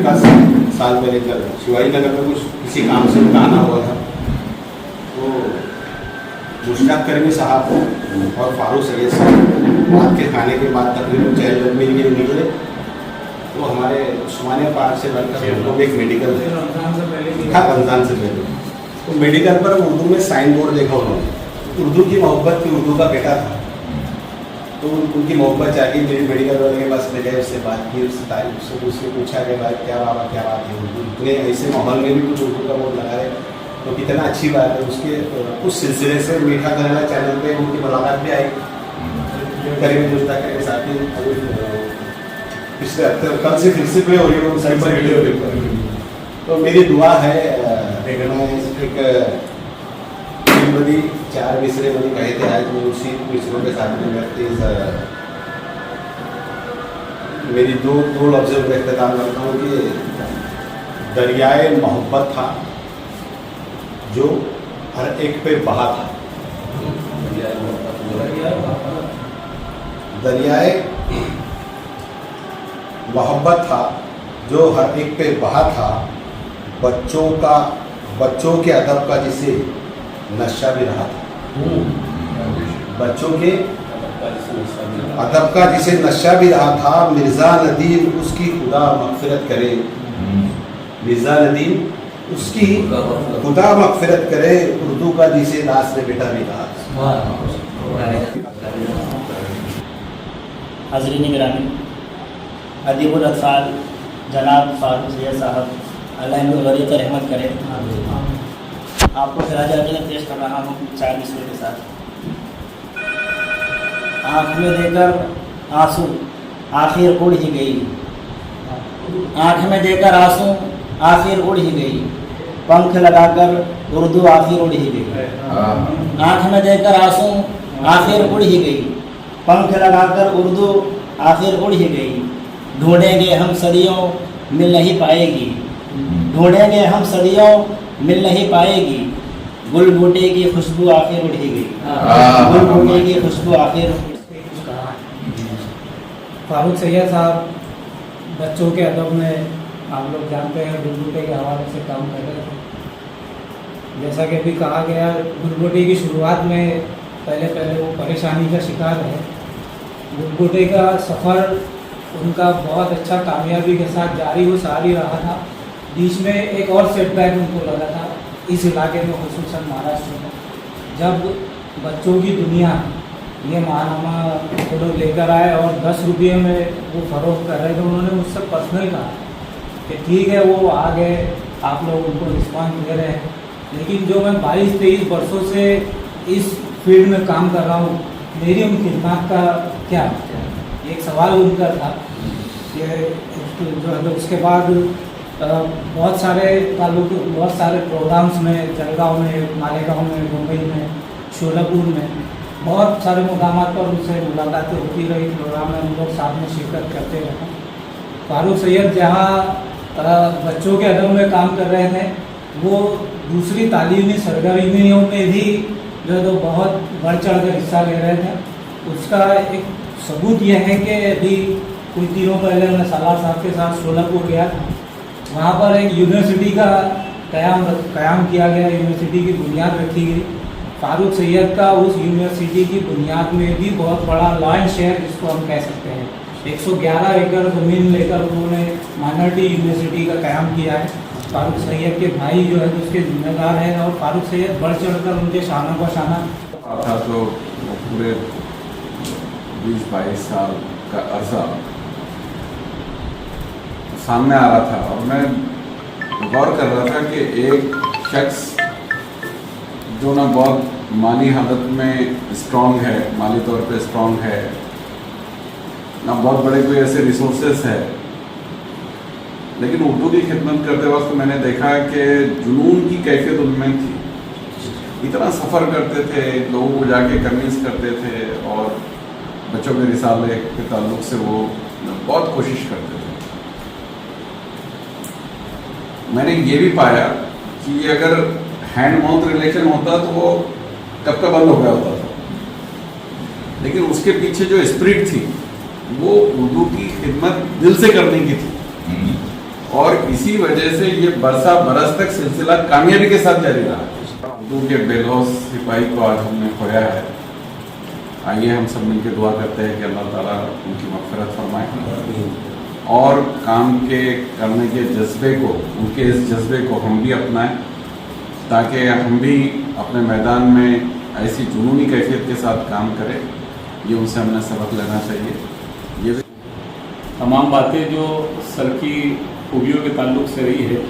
साल पहले जब शिवाजी नगर में कुछ किसी काम से आना हुआ था, तो मुश्ताक करमी साहब और फारूक सैयद साहब रात के खाने के बाद तकरीबन चहलकदमी के लिए निकले। तो हमारे उस्मानिया पार्क से बनकर हम लोग एक मेडिकल है, रमज़ान से पहले, तो मेडिकल पर उर्दू में साइन बोर्ड देखा उन्होंने। उर्दू की मोहब्बत की, उर्दू का बेटा था, तो उनकी मोहब्बत जागी। मेरी मेडिकल वाले के पास ले गए, उससे बात की, उससे तारीफ से उससे पूछा कि भाई क्या बात है उर्दू, इतने ऐसे माहौल में भी कुछ उर्दू का बोर्ड लगा है तो कितना अच्छी बात है। उसके उस सिलसिले से मीठा करेला चैनल पे उनकी मुलाकात भी आई करीब मुश्ताक के साथ ही। पिछले हफ्ते कल से फिर से प्ले हो रही है साइड पर वीडियो। तो मेरी दुआ है, एक 3 बदी 4 मिसरे बदी कहे थे, आज मैं उसी मिसरों के साथ में मेरी दो लफ्ज़ों का इख्तिताम करता हूँ कि दरियाए मोहब्बत था जो हर एक पे बहा था। दरियाए मोहब्बत था जो हर एक पे बहा था, बच्चों के अदब का जिसे नशा भी रहा था। बच्चों के अदब का जिसे नशा भी रहा था, मिर्ज़ा नदीम उसकी खुदा मग़फ़िरत करे। मिर्ज़ा नदीम उसकी खुदा मग़फ़िरत करे, उर्दू का जिसे नास ने बेटा भी कहा। हाज़रीन गिरामी, अदीबुल अत्फ़ाल जनाब फारूक सैयद साहब अल्लाह इनको गरीब रहमत करे। आपको खिराज अक़ीदत पेश कर रहा हूँ 4 मिसरों के साथ। आँख में देकर आंसू आखिर उड़ ही गई, आँख में देकर आंसू आखिर उड़ ही गई, पंख लगाकर उर्दू आखिर उड़ ही गई। आँख में देकर आंसू आखिर उड़ ही गई, पंख लगाकर उर्दू आखिर उड़ ही गई। ढूंढेंगे हम सदियों मिल नहीं पाएगी, ढूंढेंगे हम सदियों मिल नहीं पाएगी, गुल बूटे की खुशबू आखिर उड़ ही गई, गुल बूटे की खुशबू आखिर। फारूक सैयद साहब बच्चों के अदब में आप लोग जानते हैं गुलबूटे के हवाले से काम कर रहे थे। जैसा कि अभी कहा गया, गुलबूटे की शुरुआत में पहले वो परेशानी का शिकार है। गुलबूटे का सफ़र उनका बहुत अच्छा कामयाबी के साथ जारी वो सारी रहा था। बीच में एक और सेटबैक उनको लगा था इस इलाके में, खुसूसन महाराष्ट्र में, जब बच्चों की दुनिया ये माहनामा वो लोग लेकर आए और 10 रुपये में वो फ़रोख्त कर रहे थे। उन्होंने मुझसे पर्सनल कहा कि ठीक है वो आ गए, आप लोग उनको रिस्पॉन्स दे रहे हैं, लेकिन जो मैं 22-23 वर्षों से इस फील्ड में काम कर रहा हूँ, मेरी उन खिदमत का क्या? एक सवाल उनका था कि जो है उसके बाद बहुत सारे प्रोग्राम्स में, जलगांव में, मालेगांव में, मुंबई में, शोलापुर में बहुत सारे मुकामात पर उनसे मुलाकातें होती रही। प्रोग्राम में हम लोग साथ में शिरकत करते रहे। फारूक सैयद जहाँ बच्चों के अदब में काम कर रहे थे, वो दूसरी तालीमी सरगर्मियों में भी जो है तो बहुत बढ़ चढ़ कर हिस्सा ले रहे थे। उसका एक सबूत यह है कि अभी कुछ दिनों पहले मैं सालार साहब के साथ शोलापुर गया था। वहाँ पर एक यूनिवर्सिटी का क़याम किया गया, यूनिवर्सिटी की बुनियाद रखी गई। फारूक सैयद का उस यूनिवर्सिटी की बुनियाद में भी बहुत बड़ा लॉन्ड शेयर जिसको हम कह सकते हैं, 111 एकड़ ज़मीन लेकर उन्होंने माइनॉरिटी यूनिवर्सिटी का क़याम किया है। फारूक सैयद के भाई जो है तो उसके जिम्मेदार हैं, और फारूक सैयद बढ़ चढ़ कर उनके शाना को शाना था। तो पूरे 20-22 साल का अरसा सामने आ रहा था, और मैं गौर कर रहा था कि एक शख्स जो ना बहुत माली हालत में स्ट्रॉन्ग है, माली तौर पे स्ट्रॉन्ग है, ना बहुत बड़े कोई ऐसे रिसोर्सेस है, लेकिन उर्दू की खिदमत करते वक्त मैंने देखा कि जुनून की कैफियत उनमें थी। इतना सफ़र करते थे, लोगों को जाके कन्विंस करते थे, और बच्चों के रिसाले के ताल्लुक़ से वो बहुत कोशिश करते थे। मैंने ये भी पाया कि अगर हैंड माउथ रिलेशन होता तो वो कब का बंद हो गया होता था, लेकिन उसके पीछे जो स्पिरिट थी वो उर्दू की खिदमत दिल से करने की थी। اور اسی وجہ سے یہ برسہ برس تک سلسلہ کامیابی کے ساتھ جاری رہا. اردو کے بے لوث سپاہی کو آج ہم نے کھویا ہے. آئیے ہم سب مل کے دعا کرتے ہیں کہ اللہ تعالیٰ ان کی مغفرت فرمائے اور کام کے کرنے کے جذبے کو، ان کے اس جذبے کو ہم بھی اپنائیں تاکہ ہم بھی اپنے میدان میں ایسی جنونی کیفیت کے ساتھ کام کریں. یہ ان سے ہم نے سبق لینا چاہیے. یہ تمام باتیں جو سر کی خوبیوں کے تعلق سے رہی ہے،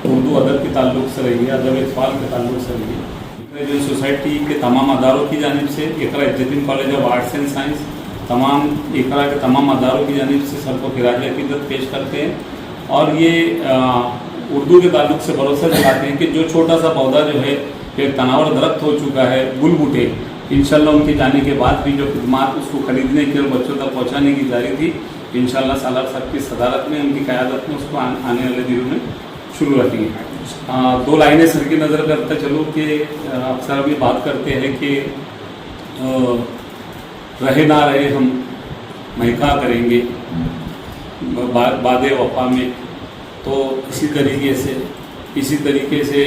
اردو ادب کے تعلق سے رہی ہے، ادب اطفال کے تعلق سے رہی ہے. اقرا سوسائٹی کے تمام اداروں کی جانب سے، اقرا عزت college of arts and science, تمام اقرا کے تمام اداروں کی جانب سے سر کو خراج عقیدت پیش کرتے ہیں اور یہ اردو کے تعلق سے بھروسہ دلاتے ہیں کہ جو چھوٹا سا پودا جو ہے ایک تناور درخت ہو چکا ہے، گل بوٹے، انشاءاللہ ان کے جانے کے بعد بھی جو خدمات اس کو خریدنے کی اور بچوں تک پہنچانے کی جاری تھی، انشاءاللہ سالار صاحب کی صدارت میں، ان کی قیادت میں اس کو آنے والے دنوں میں شروع رکھیں گے. 2 لائنیں سر کی نظر کرتے چلو کہ اکثر ابھی بات کرتے ہیں کہ رہے نہ رہے ہم مہکا کریں گے باد وفا میں. تو اسی طریقے سے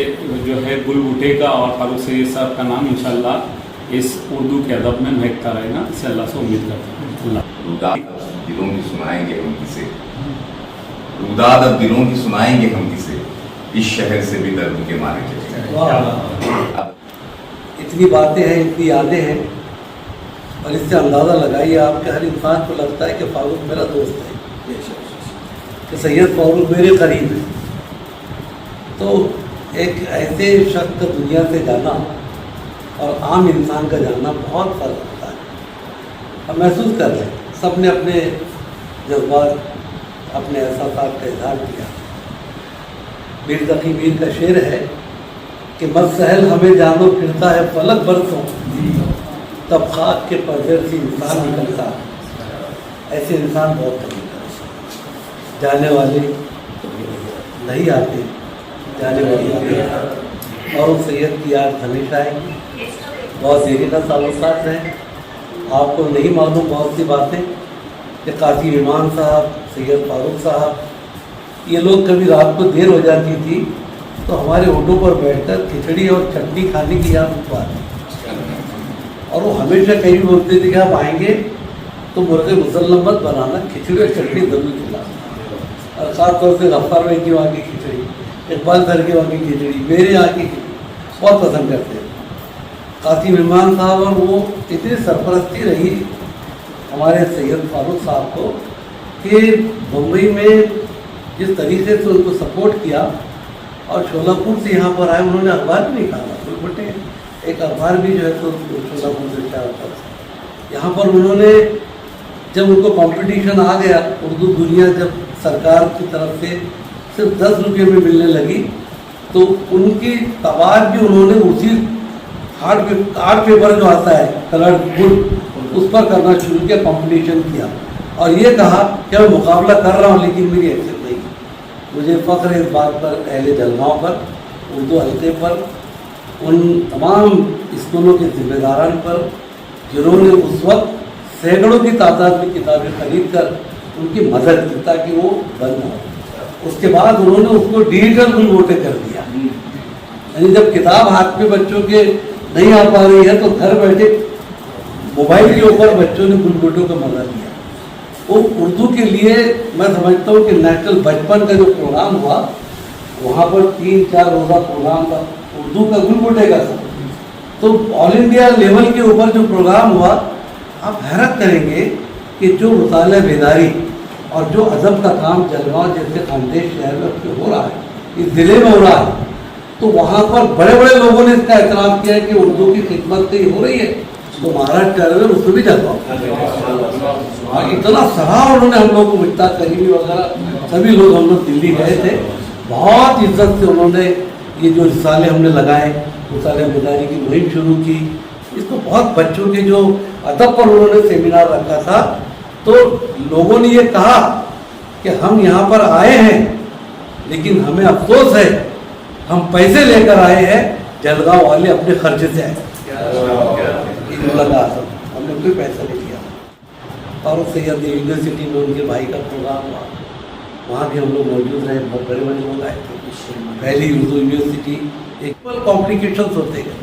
جو ہے گل بوٹے کا اور فاروق سید صاحب کا نام انشاءاللہ اس اردو کے ادب میں مہکتا رہے گا. اسے اللہ سے امید کرتے ہیں. دلوں کی سنائیں گے ہم کسے، روداد اب دلوں کی سنائیں گے ہم کسے، اس شہر سے بھی درد کے مارے چلے. اتنی باتیں ہیں، اتنی یادیں ہیں، اور اس سے اندازہ لگائیے آپ کے ہر انسان کو لگتا ہے کہ فاروق میرا دوست ہے، کہ سید فاروق میرے قریب ہے. تو ایک ایسے شخص کا دنیا سے جانا اور عام انسان کا جانا بہت فرق ہوتا ہے. ہم محسوس کر رہے ہیں، سب نے اپنے جذبات، اپنے احساسات کا اظہار کیا. میر ذکی میر کا شعر ہے کہ مت سہل ہمیں جانو پھرتا ہے فلک برسوں، تب خاک کے پردے سے انسان نکلتا ہے. ایسے انسان بہت کم ہے. جانے والے نہیں آتے، جانے والے آتے ہیں. اور اس سید کی یاد ہمیشہ آئے گی. بہت زیرینہ تعلقات ہیں. آپ کو نہیں معلوم بہت سی باتیں کہ قاسم ایمان صاحب، سید فاروق صاحب، یہ لوگ کبھی رات کو دیر ہو جاتی تھی تو ہمارے آٹو پر بیٹھ کر کھچڑی اور چٹنی کھانے کی یاد اٹھواتے، اور وہ ہمیشہ کہیں بھی بولتے تھے کہ آپ آئیں گے تو مرغ مسلم مت بنانا، کھچڑی اور چٹنی ضرور کھلانا. اور خاص طور سے غفار بھائی کی وہاں کی کھچڑی، اقبال سر کی وہاں کی کھچڑی، میرے یہاں کی کھچڑی بہت پسند کرتے ہیں. قاسم ایمان صاحب، اور وہ اتنی سرپرستی رہی ہمارے سید فاروق صاحب کو کہ بمبئی میں جس طریقے سے ان کو سپورٹ کیا، اور شولہ پور سے یہاں پر آئے، انہوں نے اخبار بھی نہیں کھانا. کوئی بٹے ایک اخبار بھی جو ہے تو شولہ پور سے کیا ہوتا تھا. یہاں پر انہوں نے جب ان کو کمپٹیشن آ گیا، اردو دنیا جب سرکار کی طرف سے صرف 10 روپے میں ملنے لگی، تو ان کی تبار بھی انہوں نے اسی آرٹ پیپر جو آتا ہے کلر بک، اس پر کرنا شروع کیا، کمپٹیشن کیا، اور یہ کہا کہ میں مقابلہ کر رہا ہوں لیکن میری حیثیت نہیں. مجھے فخر ہے اس بات پر، اہل جلگاؤں پر، اردو حلقے پر، ان تمام اسکولوں کے ذمہ داران پر جنہوں نے اس وقت سینکڑوں کی تعداد میں کتابیں خرید کر ان کی مدد کی تاکہ وہ بند نہ ہو. اس کے بعد انہوں نے اس کو ڈیجیٹل گل بوٹے کر دیا. یعنی جب کتاب ہاتھ میں بچوں کے نہیں آ پا رہی ہے تو گھر بیٹھے موبائل کے اوپر بچوں نے گل بوٹوں کا مزہ لیا. وہ اردو کے لیے میں سمجھتا ہوں کہ نیشنل بچپن کا جو پروگرام ہوا، وہاں پر 3-4 روزہ پروگرام تھا اردو کا، گل بوٹے کا تھا. تو آل انڈیا لیول کے اوپر جو پروگرام ہوا، آپ حیرت کریں گے کہ جو مطالعہ بیداری اور جو ادب کا کام جلگاؤں جیسے خاندیش شہر میں ہو رہا ہے، اس ضلع میں ہو رہا ہے، تو وہاں پر بڑے بڑے لوگوں نے اس کا احترام کیا کہ اردو کی خدمت کہیں ہو رہی ہے تو مہاراشٹر میں اس میں بھی جلگاؤں اتنا سراہا انہوں نے ہم لوگ کو. مشتاق کریمی وغیرہ سبھی لوگ، ہم لوگ دلی گئے تھے، بہت عزت سے انہوں نے یہ جو رسالے ہم نے لگائے، مطالعہ بیداری کی مہم شروع کی. اس کو بہت بچوں کے جو ادب پر انہوں نے سیمینار رکھا تھا، تو لوگوں نے یہ کہا کہ ہم یہاں پر آئے ہیں لیکن ہمیں افسوس ہے ہم پیسے لے کر آئے ہیں، جلگاؤں والے اپنے خرچے سے آئے. ہم نے کوئی پیسہ نہیں دیا. فاروق سید یونیورسٹی میں ان کے بھائی کا پروگرام ہوا، वहाँ भी हम लोग मौजूद रहे, बहुत बड़े बड़े लोग आए थे। पहली उर्दू यूनिवर्सिटी, एक कॉम्प्लिकेशंस होते गए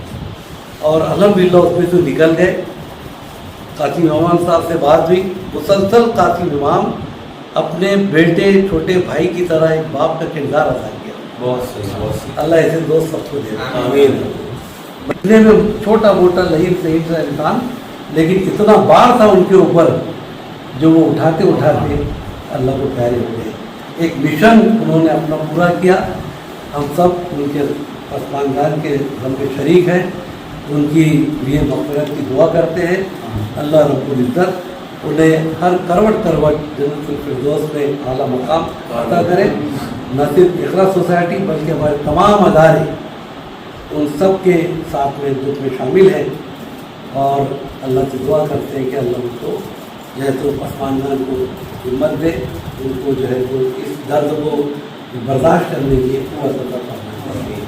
और अल्हम्दुलिल्लाह उसमें से निकल गए। कासिम इमाम साहब से बात हुई, मुसलसल कासिम इमाम अपने बेटे छोटे भाई की तरह एक बाप का किरदार अदा किया। बहुत सही। अल्लाह ऐसे दोस्त सबको दे। आमीन। महीने में छोटा मोटा लहीम सहीम सा इंसान, लेकिन इतना बार था उनके ऊपर जो वो उठाते उठाते अल्लाह को प्यारे हो गए। एक मिशन उन्होंने अपना पूरा किया। हम सब उनके पसमानदान के हम के शरीक हैं, उनकी लिए मग़फ़िरत की दुआ करते हैं। अल्लाह रब्बुल इज़्ज़त उन्हें हर करवट करवट जन्नतुल फिरदौस में आला मकाम अता करे। न सिर्फ इक़रा सोसाइटी बल्कि हमारे तमाम अदारे उन सब के साथ में दुख में शामिल हैं और अल्लाह से दुआ करते हैं कि अल्लाह उनको जो है तो पसमानदान को हिम्मत दे, उनको जो है तो इस दर्द को बर्दाश्त करने की कुव्वत अता फरमाए।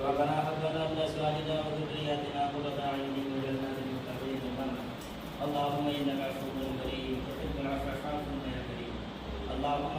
ربنا هب لنا من ازواجنا وذرياتنا قرة اعين واجعلنا للمتقين اماما اللهم انك عفو كريم تحب العفو فاعف عنا يا كريم اللهم